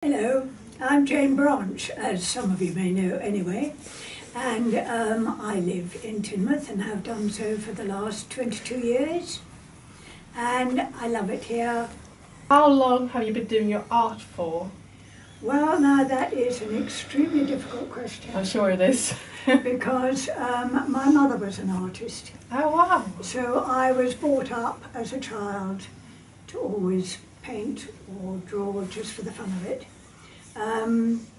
Hello, I'm Jane Branch, as some of you may know anyway, and I live in Teignmouth and have done so for the last 22 years, and I love it here. How long have you been doing your art for? Well, now that is an extremely difficult question. I'm sure it is. Because my mother was an artist. Oh wow. So I was brought up as a child to always paint or draw just for the fun of it.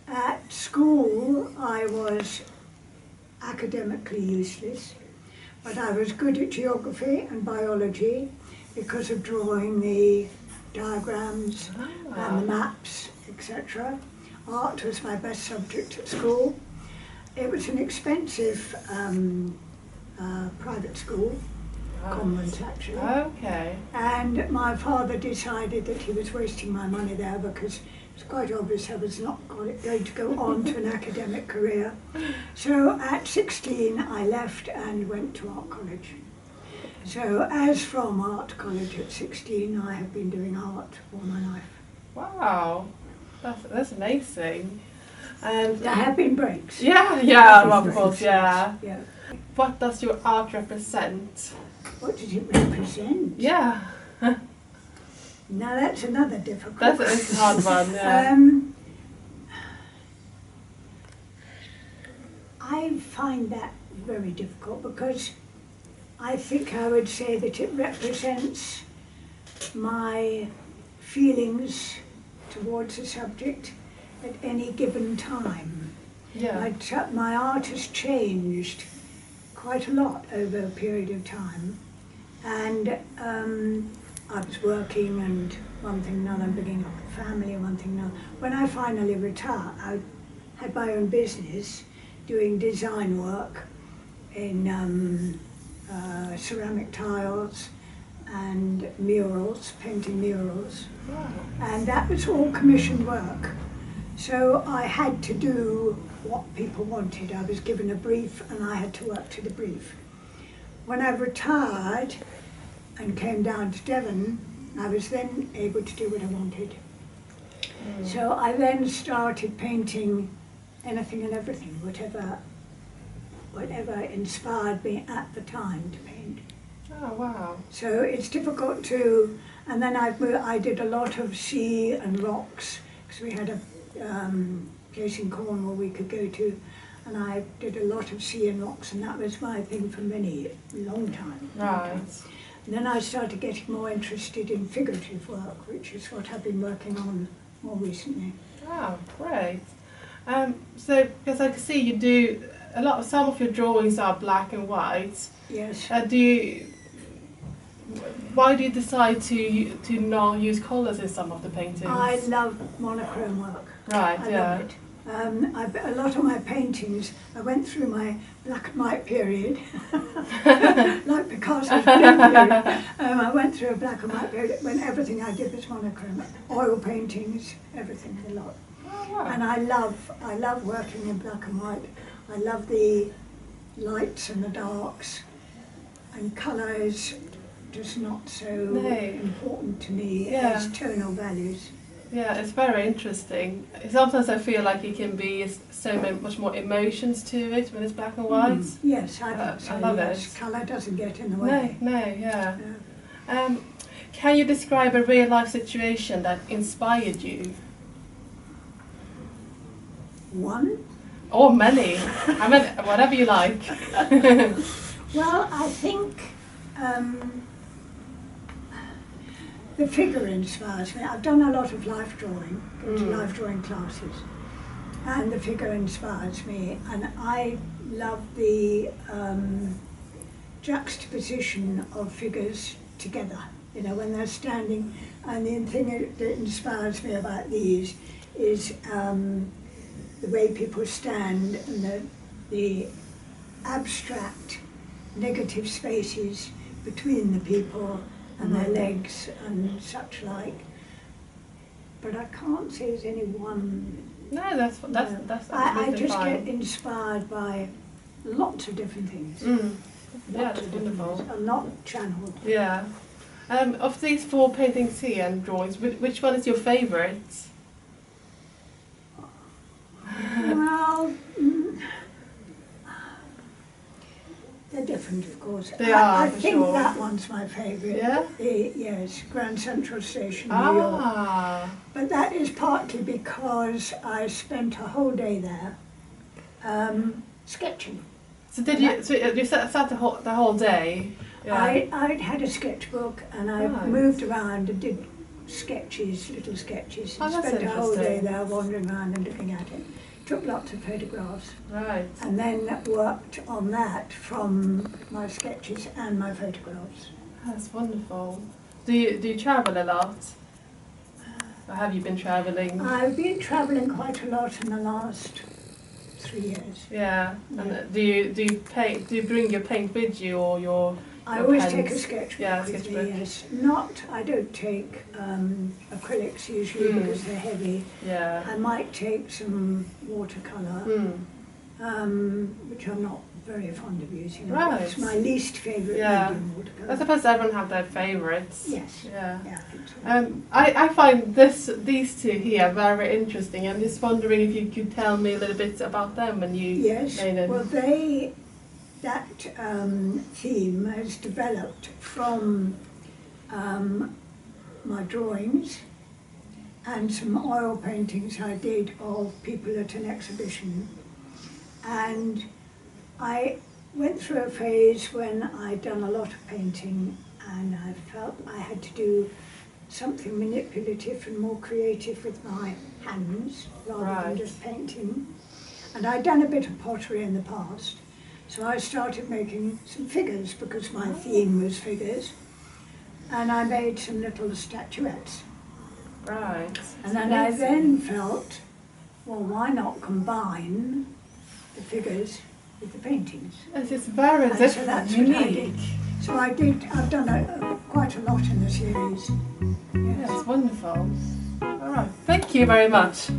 At school I was academically useless, but I was good at geography and biology because of drawing the diagrams and the maps, etc. Art was my best subject at school. It was an expensive private school, convent actually. Okay. And my father decided that he was wasting my money there because it's quite obvious I was not going to go on to an academic career. So at 16 I left and went to art college. So as from art college at 16 I have been doing art all my life. Wow. That's amazing. And There have been breaks. yeah, of course, yeah. Yeah. What does your art represent? What does it represent? Yeah. Now that's another difficult That's a hard one, yeah. I find that very difficult because I think I would say that it represents my feelings towards a subject at any given time. Yeah. My art has changed quite a lot over a period of time, and I was working and one thing and another, beginning of a family and one thing and another. When I finally retired, I had my own business doing design work in ceramic tiles and murals, painting murals, Wow. and that was all commissioned work. So I had to do what people wanted. I was given a brief and I had to work to the brief. When I retired and came down to Devon, I was then able to do what I wanted. So I then started painting anything and everything, whatever inspired me at the time to paint. Oh wow. So it's difficult to, and then I did a lot of sea and rocks, because we had a place in Cornwall we could go to, and I did a lot of sea and rocks, and that was my thing for long time. Right. And then I started getting more interested in figurative work, which is what I've been working on more recently. Oh, great. So, because I can see you do some of your drawings are black and white. Yes. Why do you decide to not use colours in some of the paintings? I love monochrome work. Right, I yeah. love it. A lot of my paintings, I went through my black and white period, like Picasso's blue period. I went through a black and white period when everything I did was monochrome, oil paintings, everything, a lot. Oh, wow. And I love working in black and white. I love the lights and the darks, and colour is just not so important to me as tonal values. Yeah, it's very interesting. Sometimes I feel like it can be much more emotions to it when it's black and white. Yes, I think so. I love it. Colour doesn't get in the way. No, yeah. Can you describe a real life situation that inspired you? One? Or many. I mean, whatever you like. Well, I think the figure inspires me. I've done a lot of life drawing, go to life drawing classes, and the figure inspires me. And I love the juxtaposition of figures together, you know, when they're standing. And the thing that inspires me about these is the way people stand and the abstract negative spaces between the people and their legs and such like. But I can't say there's any one. No, that's I just fine. get inspired by lots of different things. Yeah, that's wonderful. I'm not channeled. Yeah. Of these 4 paintings here and drawings, which one is your favourite? different, of course. They are, I for think sure. that one's my favourite. Yeah? Yes, Grand Central Station, New York. Ah, But that is partly because I spent a whole day there sketching. so you sat the whole day? Yeah. I'd had a sketchbook and I Right. moved around and did sketches, little sketches, Oh, and that's spent a whole day interesting. there wandering around and looking at it. Took lots of photographs Right. and then worked on that from my sketches and my photographs. That's wonderful. Do you travel a lot? Or have you been travelling? I've been travelling quite a lot in the last 3 years. Yeah. And do you paint? Do you bring your paint with you or your? I Your always pens. take a sketchbook Yeah, with sketchbook. me, yes. I don't take acrylics usually Mm. because they're heavy. Yeah. I might take some watercolour, which I'm not very fond of using. Right. It's my least favourite Yeah. medium, I watercolour. suppose everyone have their favourites. Yes. Yeah. Yeah, I think so. I find these two here very interesting. I'm just wondering if you could tell me a little bit about them when you Yes, made them. well that theme has developed from my drawings and some oil paintings I did of people at an exhibition. And I went through a phase when I'd done a lot of painting and I felt I had to do something manipulative and more creative with my hands rather than Right. just painting. And I'd done a bit of pottery in the past, so I started making some figures because my theme was figures. And I made some little statuettes. Right. And then I then felt, well, why not combine the figures with the paintings? It's very And so different, that's what I did. unique. So I've done quite a lot in the series. Yeah, Yes. it's wonderful. All right. Thank you very much.